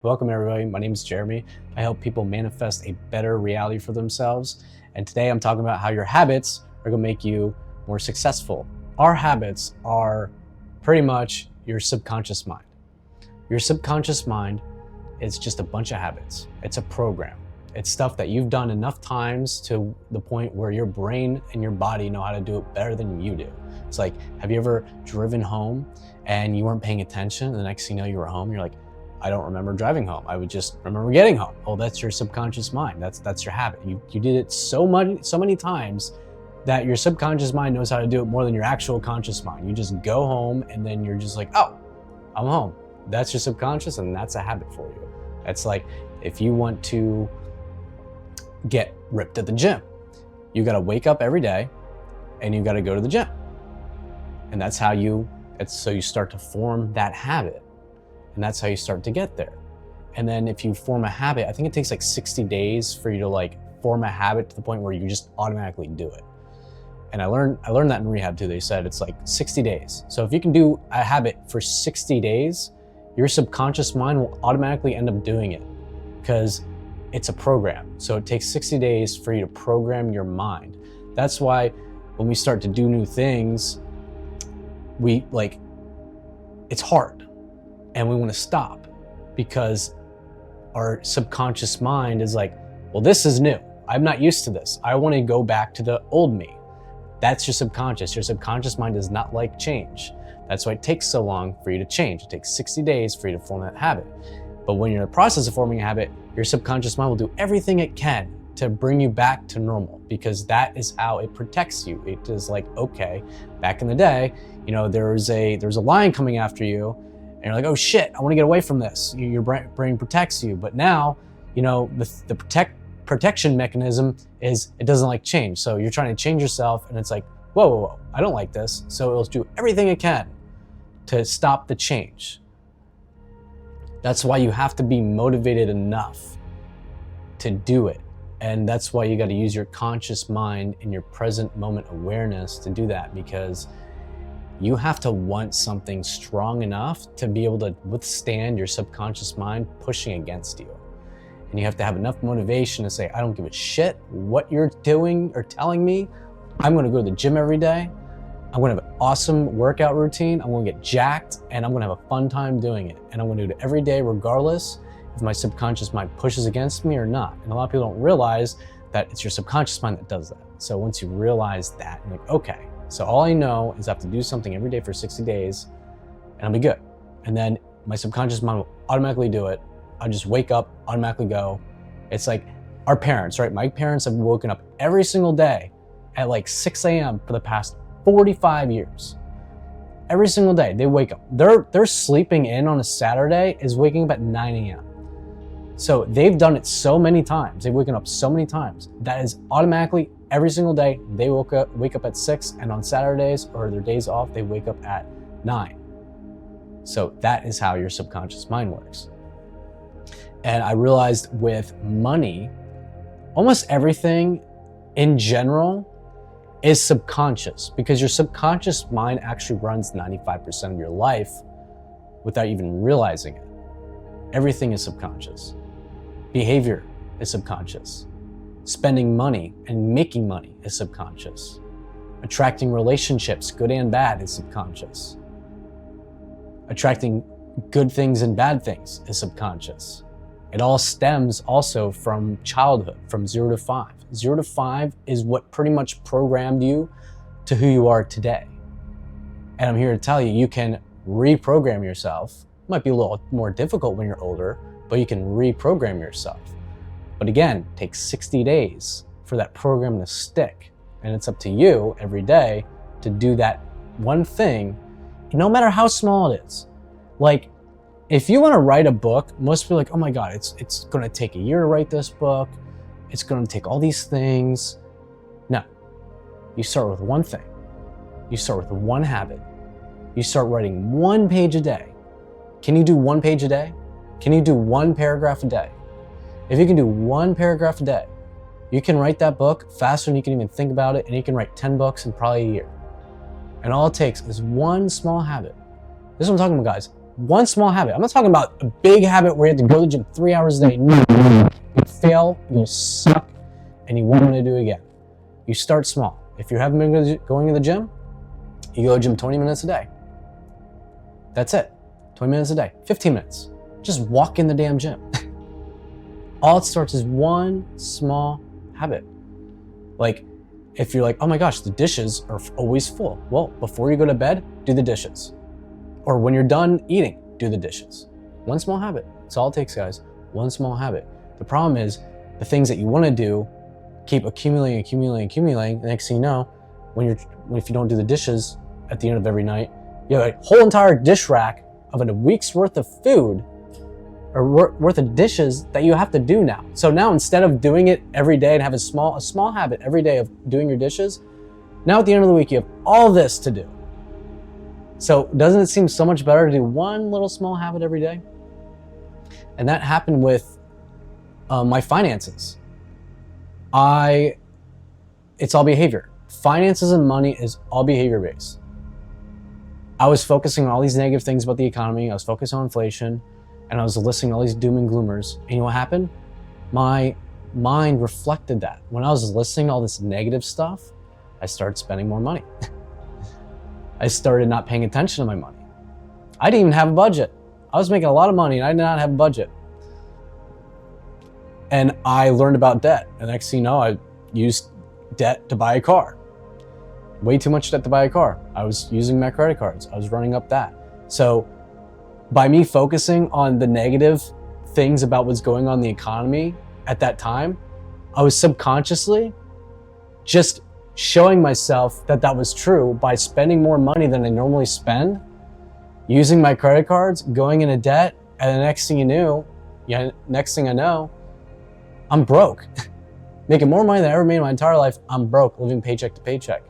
Welcome everybody, my name is Jeremy. I help people manifest a better reality for themselves. And today I'm talking about how your habits are gonna make you more successful. Our habits are pretty much your subconscious mind. Your subconscious mind is just a bunch of habits. It's a program. It's stuff that you've done enough times to the point where your brain and your body know how to do it better than you do. It's like, have you ever driven home and you weren't paying attention and the next thing you know you were home, you're like, I don't remember driving home. I would just remember getting home. Oh, that's your subconscious mind. That's your habit. You did it so many times that your subconscious mind knows how to do it more than your actual conscious mind. You just go home and then you're just like, oh, I'm home. That's your subconscious and that's a habit for you. It's like if you want to get ripped at the gym, you gotta wake up every day and you gotta go to the gym. And that's how so you start to form that habit. And that's how you start to get there. And then if you form a habit, I think it takes like 60 days for you to form a habit to the point where you just automatically do it. And I learned that in rehab too. They said it's like 60 days. So if you can do a habit for 60 days, your subconscious mind will automatically end up doing it because it's a program. So it takes 60 days for you to program your mind. That's why when we start to do new things, it's hard. And we want to stop because our subconscious mind is like, well, this is new. I'm not used to this. I want to go back to the old me. That's your subconscious. Your subconscious mind does not like change. That's why it takes so long for you to change. It takes 60 days for you to form that habit. But when you're in the process of forming a habit, your subconscious mind will do everything it can to bring you back to normal because that is how it protects you. It is like, okay, back in the day, there was a lion coming after you. And you're like, oh shit, I want to get away from this. Your brain protects you. But now, the protection mechanism is it doesn't like change. So you're trying to change yourself and it's like, whoa, I don't like this. So it'll do everything it can to stop the change. That's why you have to be motivated enough to do it. And that's why you got to use your conscious mind and your present moment awareness to do that, because you have to want something strong enough to be able to withstand your subconscious mind pushing against you. And you have to have enough motivation to say, I don't give a shit what you're doing or telling me. I'm gonna go to the gym every day. I'm gonna have an awesome workout routine. I'm gonna get jacked and I'm gonna have a fun time doing it. And I'm gonna do it every day regardless if my subconscious mind pushes against me or not. And a lot of people don't realize that it's your subconscious mind that does that. So once you realize that, you're like, okay, so all I know is I have to do something every day for 60 days and I'll be good. And then my subconscious mind will automatically do it. I'll just wake up, automatically go. It's like our parents, right? My parents have woken up every single day at like 6 a.m. for the past 45 years. Every single day they wake up. They're sleeping in on a Saturday is waking up at 9 a.m. So they've done it so many times. They've woken up so many times. That is automatically every single day they wake up at 6, and on Saturdays or their days off, they wake up at 9. So that is how your subconscious mind works. And I realized with money, almost everything in general is subconscious because your subconscious mind actually runs 95% of your life without even realizing it. Everything is subconscious. Behavior is subconscious. Spending money and making money is subconscious. Attracting relationships, good and bad, is subconscious. Attracting good things and bad things is subconscious. It all stems also from childhood, from 0 to 5. 0 to 5 is what pretty much programmed you to who you are today. And I'm here to tell you, you can reprogram yourself. It might be a little more difficult when you're older, but you can reprogram yourself. But again, it takes 60 days for that program to stick. And it's up to you every day to do that one thing, no matter how small it is. Like, if you want to write a book, most people are like, oh my God, it's going to take a year to write this book. It's going to take all these things. No, you start with one thing. You start with one habit. You start writing 1 page a day. Can you do 1 page a day? Can you do 1 paragraph a day? If you can do 1 paragraph a day, you can write that book faster than you can even think about it, and you can write 10 books in probably a year. And all it takes is one small habit. This is what I'm talking about, guys. One small habit. I'm not talking about a big habit where you have to go to the gym 3 hours a day. No. You fail, you'll suck, and you won't want to do it again. You start small. If you haven't been going to the gym, you go to the gym 20 minutes a day. That's it. 20 minutes a day, 15 minutes. Just walk in the damn gym. All it starts is one small habit. Like, if you're like, oh my gosh, the dishes are always full. Well, before you go to bed, do the dishes. Or when you're done eating, do the dishes. One small habit. That's all it takes, guys. One small habit. The problem is the things that you want to do keep accumulating. The next thing you know, if you don't do the dishes at the end of every night, you have a whole entire dish rack of a week's worth of food or worth of dishes that you have to do now. So now instead of doing it every day and have a small habit every day of doing your dishes, now at the end of the week you have all this to do. So doesn't it seem so much better to do one little small habit every day? And that happened with my finances. It's all behavior. Finances and money is all behavior based. I was focusing on all these negative things about the economy. I was focused on inflation, and I was listening to all these doom and gloomers. And you know what happened? My mind reflected that. When I was listening to all this negative stuff, I started spending more money. I started not paying attention to my money. I didn't even have a budget. I was making a lot of money and I did not have a budget. And I learned about debt. And next thing you know, I used debt to buy a car. Way too much debt to buy a car. I was using my credit cards. I was running up that. So by me focusing on the negative things about what's going on in the economy at that time, I was subconsciously just showing myself that that was true by spending more money than I normally spend, using my credit cards, going into debt, and the next thing I know, I'm broke. Making more money than I ever made in my entire life, I'm broke, living paycheck to paycheck.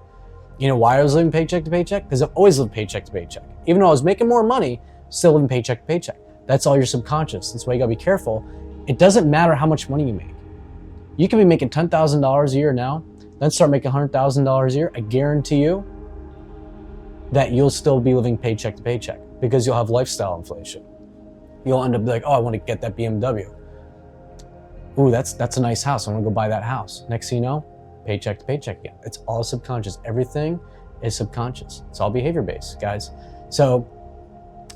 You know why I was living paycheck to paycheck? Because I've always lived paycheck to paycheck. Even though I was making more money, still living paycheck to paycheck. That's all your subconscious. That's why you gotta be careful. It doesn't matter how much money you make. You can be making $10,000 a year now, then start making $100,000 a year. I guarantee you that you'll still be living paycheck to paycheck because you'll have lifestyle inflation. You'll end up like, oh, I want to get that BMW. Ooh, that's a nice house. I want to go buy that house. Next thing you know, paycheck to paycheck again. It's all subconscious. Everything is subconscious. It's all behavior based, guys. So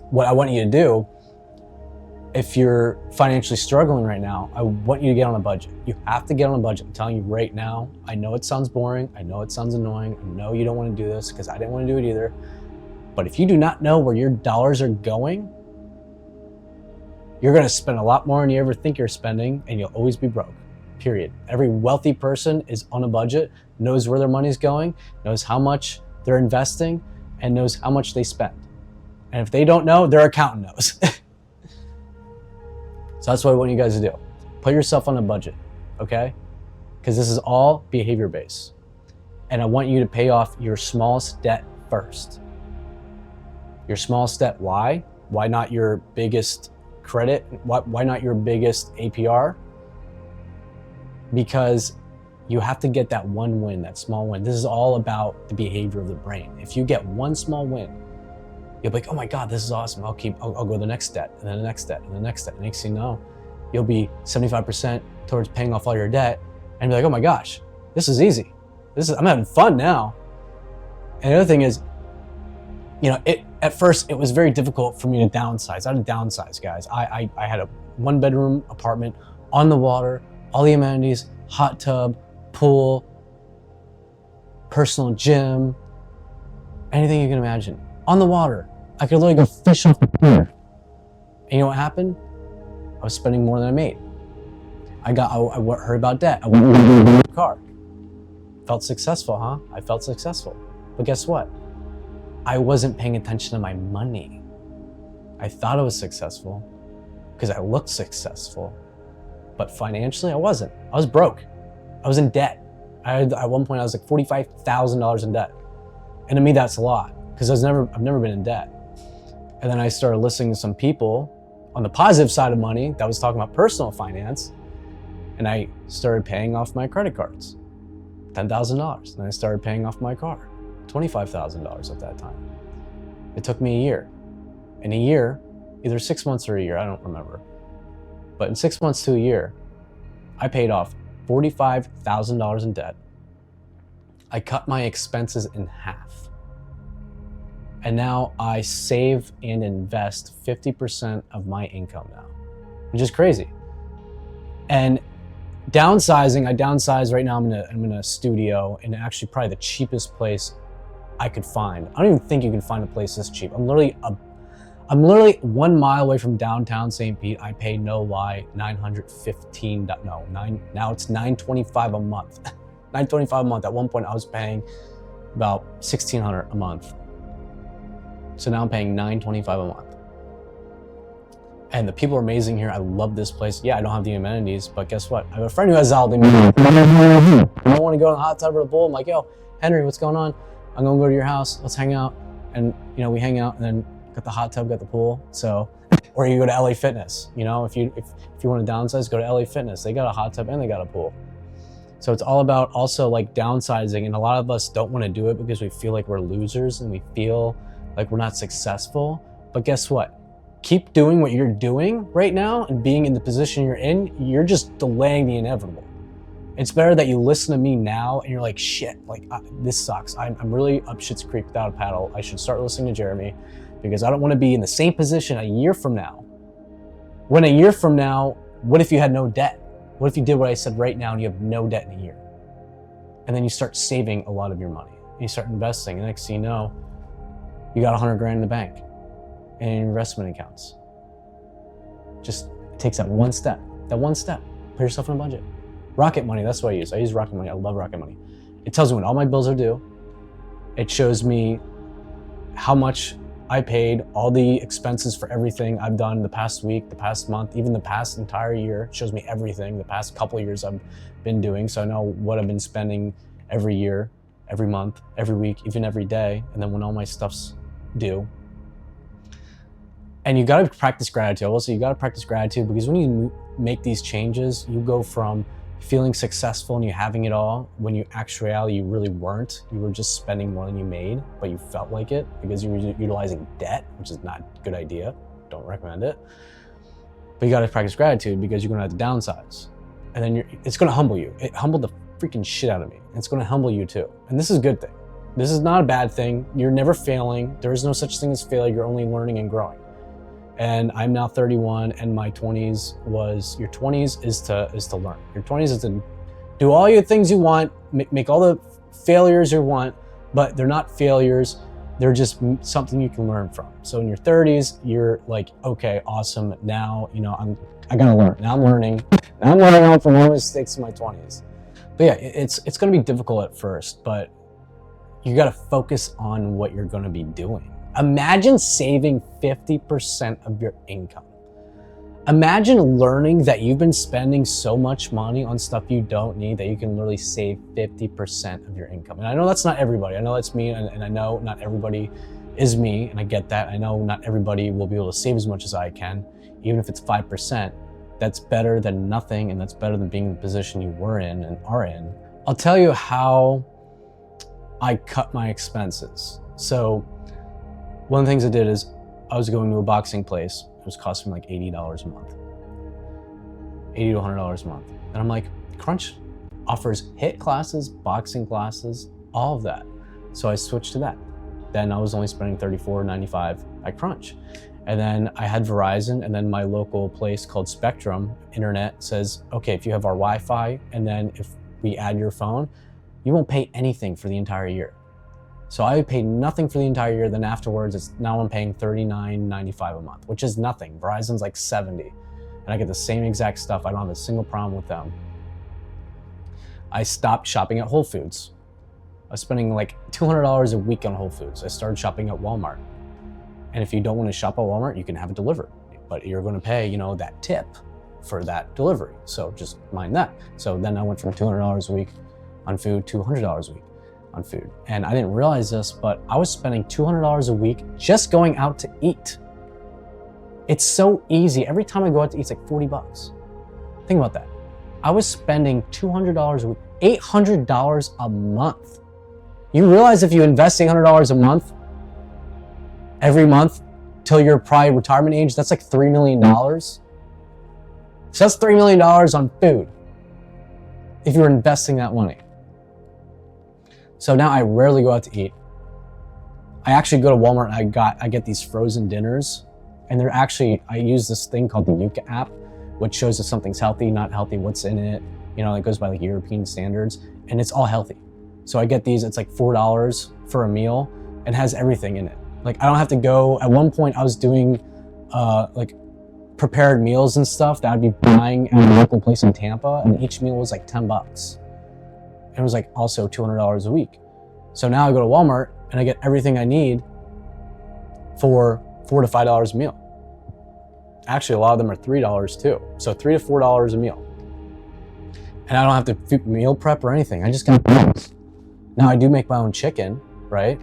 what I want you to do, if you're financially struggling right now, I want you to get on a budget. You have to get on a budget. I'm telling you right now, I know it sounds boring. I know it sounds annoying. I know you don't want to do this because I didn't want to do it either. But if you do not know where your dollars are going, you're going to spend a lot more than you ever think you're spending, and you'll always be broke, period. Every wealthy person is on a budget, knows where their money's going, knows how much they're investing, and knows how much they spend. And if they don't know, their accountant knows. So that's what I want you guys to do. Put yourself on a budget, okay? Because this is all behavior based. And I want you to pay off your smallest debt first. Your smallest debt, why? Why not your biggest credit? Why not your biggest APR? Because you have to get that one win, that small win. This is all about the behavior of the brain. If you get one small win, you'll be like, oh my God, this is awesome. I'll go to the next debt, and then the next debt, and the next debt. And next thing you know, you'll be 75% towards paying off all your debt, and be like, oh my gosh, this is easy. I'm having fun now. And the other thing is, at first it was very difficult for me to downsize. I had to downsize, guys. I had a 1-bedroom apartment on the water, all the amenities, hot tub, pool, personal gym, anything you can imagine. On the water. I could literally go fish off the pier. And you know what happened? I was spending more than I made. I heard about debt. I went to buy a car. Felt successful, huh? I felt successful. But guess what? I wasn't paying attention to my money. I thought I was successful because I looked successful. But financially, I wasn't. I was broke. I was in debt. At one point, I was like $45,000 in debt. And to me, that's a lot because I've never been in debt. And then I started listening to some people on the positive side of money that was talking about personal finance. And I started paying off my credit cards, $10,000. And I started paying off my car, $25,000 at that time. It took me a year. In a year, either 6 months or a year, I don't remember. But in 6 months to a year, I paid off $45,000 in debt. I cut my expenses in half. And now I save and invest 50% of my income now, which is crazy. And downsizing, I downsize right now. I'm in a studio, and actually probably the cheapest place I could find. I don't even think you can find a place this cheap. I'm literally 1 mile away from downtown St. Pete. I pay, no lie, now it's $925 a month. $925 a month. At one point I was paying about $1,600 a month. So now I'm paying $925 a month. And the people are amazing here. I love this place. Yeah, I don't have the amenities, but guess what? I have a friend who has all the amenities. I don't want to go in the hot tub or the pool. I'm like, yo, Henry, what's going on? I'm gonna go to your house. Let's hang out. And we hang out, and then got the hot tub, got the pool. So, or you go to LA Fitness. If you want to downsize, go to LA Fitness. They got a hot tub and they got a pool. So it's all about also like downsizing. And a lot of us don't want to do it because we feel like we're losers and we feel like we're not successful. But guess what? Keep doing what you're doing right now and being in the position you're in. You're just delaying the inevitable. It's better that you listen to me now and you're like, shit, this sucks. I'm really up shit's creek without a paddle. I should start listening to Jeremy because I don't want to be in the same position a year from now. When a year from now, what if you had no debt? What if you did what I said right now and you have no debt in a year? And then you start saving a lot of your money. And you start investing. And next thing you know, you got 100 grand in the bank and in investment accounts. Just it takes that one step. Put yourself in a budget. Rocket Money, that's what I use. I use Rocket Money. I love Rocket Money. It tells me when all my bills are due. It shows me how much I paid, all the expenses for everything I've done the past week, the past month, even the past entire year. It shows me everything the past couple of years I've been doing. So I know what I've been spending every year, every month, every week, even every day. And then when all my stuff's due. And you gotta practice gratitude. Also, you gotta practice gratitude because when you make these changes, you go from feeling successful and you having it all when you actuality you really weren't. You were just spending more than you made, but you felt like it because you were utilizing debt, which is not a good idea. Don't recommend it. But you gotta practice gratitude because you're gonna have to downsize. And then it's gonna humble you. It humbled the freaking shit out of me. It's gonna humble you too. And this is a good thing. This is not a bad thing. You're never failing. There is no such thing as failure. You're only learning and growing. And I'm now 31, and my 20s was, your 20s is to learn. Your 20s is to do all your things you want, make all the failures you want, but they're not failures. They're just something you can learn from. So in your 30s, you're like, okay, awesome. Now, I gotta learn. Now I'm learning. Now I'm learning out from all mistakes in my 20s. But yeah, it's gonna be difficult at first, but you gotta focus on what you're gonna be doing. Imagine saving 50% of your income. Imagine learning that you've been spending so much money on stuff you don't need that you can literally save 50% of your income. And I know that's not everybody. I know that's me, and I know not everybody is me, and I get that. I know not everybody will be able to save as much as I can, even if it's 5%. That's better than nothing, and that's better than being in the position you were in and are in. I'll tell you how I cut my expenses. So one of the things I did is I was going to a boxing place. It was costing me like $80 a month, $80 to $100 a month. And I'm like, Crunch offers HIIT classes, boxing classes, all of that. So I switched to that. Then I was only spending $34.95 at Crunch. And then I had Verizon, and then my local place called Spectrum Internet says, okay, if you have our Wi-Fi, and then if we add your phone, you won't pay anything for the entire year. So I paid nothing for the entire year. Then afterwards, now I'm paying $39.95 a month, which is nothing. Verizon's like $70, and I get the same exact stuff. I don't have a single problem with them. I stopped shopping at Whole Foods. I was spending like $200 a week on Whole Foods. I started shopping at Walmart. And if you don't want to shop at Walmart, you can have it delivered, but you're going to pay, that tip for that delivery. So just mind that. So then I went from $200 a week on food to $100 a week on food. And I didn't realize this, but I was spending $200 a week just going out to eat. It's so easy. Every time I go out to eat, it's like $40. Think about that. I was spending $200 a week, $800 a month. You realize if you invest $800 a month, every month, till your probably retirement age, that's like $3 million. So that's $3 million on food if you're investing that money. So now I rarely go out to eat. I actually go to Walmart and I get these frozen dinners, and they're actually, I use this thing called the Yuka app, which shows if something's healthy, not healthy, what's in it. You know, it goes by like European standards, and it's all healthy. So I get these, it's like $4 for a meal and has everything in it. Like I don't have to go, at one point I was doing like prepared meals and stuff that I'd be buying at a local place in Tampa, and each meal was like $10. And it was like also $200 a week. So now I go to Walmart and I get everything I need for $4 to $5 a meal. Actually, a lot of them are $3 too. So $3 to $4 a meal. And I don't have to meal prep or anything. I just got meals. Now I do make my own chicken, right?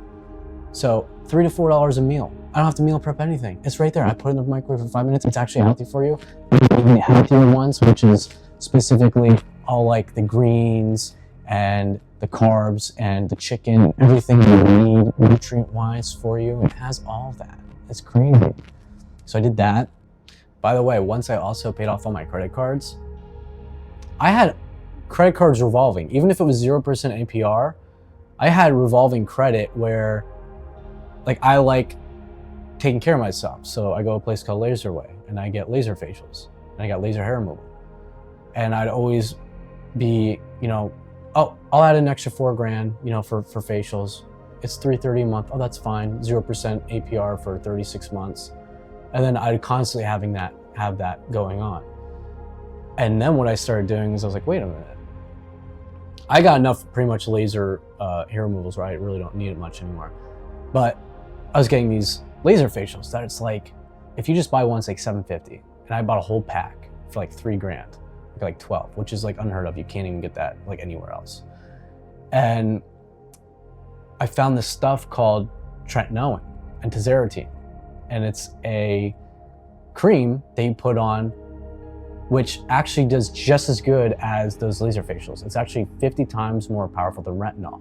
So $3 to $4 a meal. I don't have to meal prep anything. It's right there. I put it in the microwave for 5 minutes. It's actually healthy for you. Even healthier ones, which is specifically all like the greens and the carbs and the chicken, everything you need nutrient-wise for you. It has all of that. It's crazy. So I did that. By the way, once I also paid off all my credit cards, I had credit cards revolving. Even if it was 0% APR, I had revolving credit where like I like taking care of myself. So I go to a place called Laser Way and I get laser facials and I got laser hair removal. And I'd always be, you know, oh, I'll add an extra $4,000, you know, for facials. It's $330 a month. Oh, that's fine. 0% APR for 36 months. And then I'd constantly have that going on. And then what I started doing is I was like, wait a minute. I got enough pretty much laser hair removals where I really don't need it much anymore. But I was getting these laser facials that it's like, if you just buy one, it's like $750. And I bought a whole pack for like $3,000. Like 12, which is like unheard of. You can't even get that like anywhere else. And I found this stuff called tretinoin and tazarotene, and it's a cream that you put on, which actually does just as good as those laser facials. It's actually 50 times more powerful than retinol,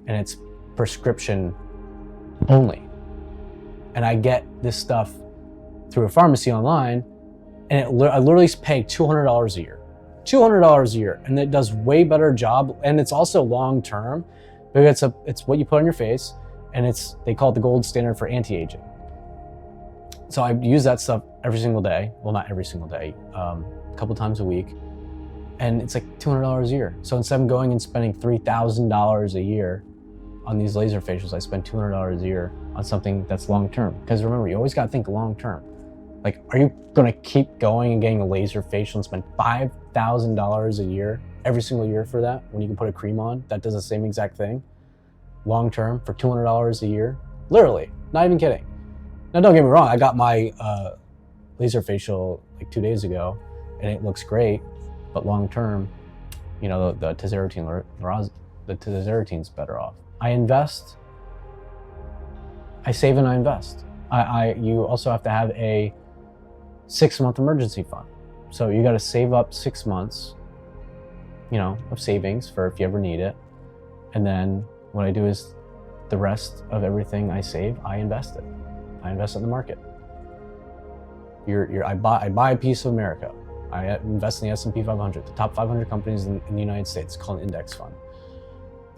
and it's prescription only. And I get this stuff through a pharmacy online, and I literally pay $200 a year. $200 a year, and it does way better job, and it's also long term because it's what you put on your face, and they call it the gold standard for anti-aging. So I use that stuff every single day. Well, not every single day, a couple times a week, and it's like $200 a year. So instead of going and spending $3,000 a year on these laser facials, I spend $200 a year on something that's long term. Because remember, you always got to think long term. Like, are you gonna keep going and getting a laser facial and spend $5,000 a year, every single year for that, when you can put a cream on that does the same exact thing, long term, for $200 a year? Literally, not even kidding. Now, don't get me wrong, I got my laser facial like 2 days ago, and it looks great, but long term, you know, the tazarotene's better off. I invest, I save and I invest. You also have to have a 6-month emergency fund. So you got to save up 6 months, you know, of savings for if you ever need it. And then what I do is the rest of everything I save, I invest it. I invest it in the market. I buy a piece of America. I invest in the S&P 500, the top 500 companies in the United States, called an index fund.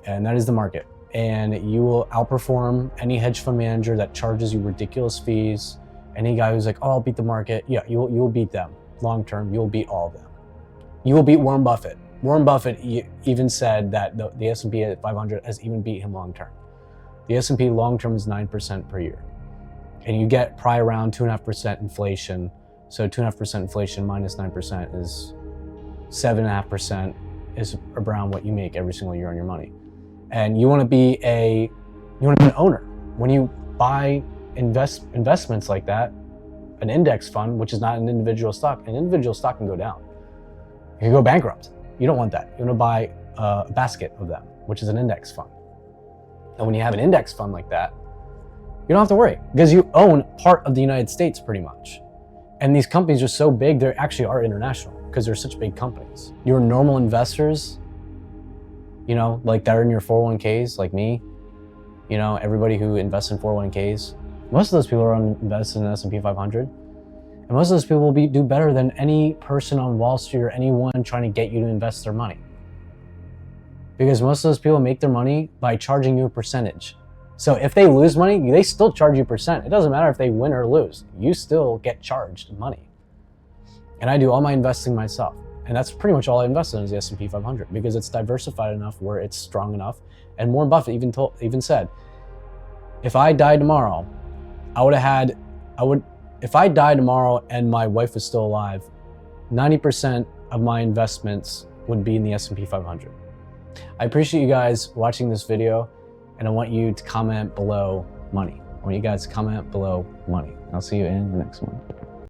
And that is the market. And you will outperform any hedge fund manager that charges you ridiculous fees. Any guy who's like, oh, I'll beat the market. Yeah, you will beat them. Long term, you'll beat all of them. You will beat Warren Buffett. Warren Buffett even said that the S&P 500 has even beat him long term. The S&P long term is 9% per year. And you get probably around 2.5% inflation. So 2.5% inflation minus 9% is 7.5% is around what you make every single year on your money. And you want to be an owner. When you buy investments like that, an index fund, which is not an individual stock can go down. You can go bankrupt. You don't want that. You want to buy a basket of them, which is an index fund. And when you have an index fund like that, you don't have to worry because you own part of the United States pretty much. And these companies are so big, they actually are international because they're such big companies. Your normal investors, you know, like that are in your 401ks, like me, you know, everybody who invests in 401ks, Most of those people are invested in the S&P 500. And most of those people will do better than any person on Wall Street or anyone trying to get you to invest their money. Because most of those people make their money by charging you a percentage. So if they lose money, they still charge you %. It doesn't matter if they win or lose. You still get charged money. And I do all my investing myself. And that's pretty much all I invest in is the S&P 500 because it's diversified enough where it's strong enough. And Warren Buffett even said, if I die tomorrow, if I die tomorrow and my wife was still alive, 90% of my investments would be in the S&P 500. I appreciate you guys watching this video, and I want you to comment below money. I want you guys to comment below money. I'll see you in the next one.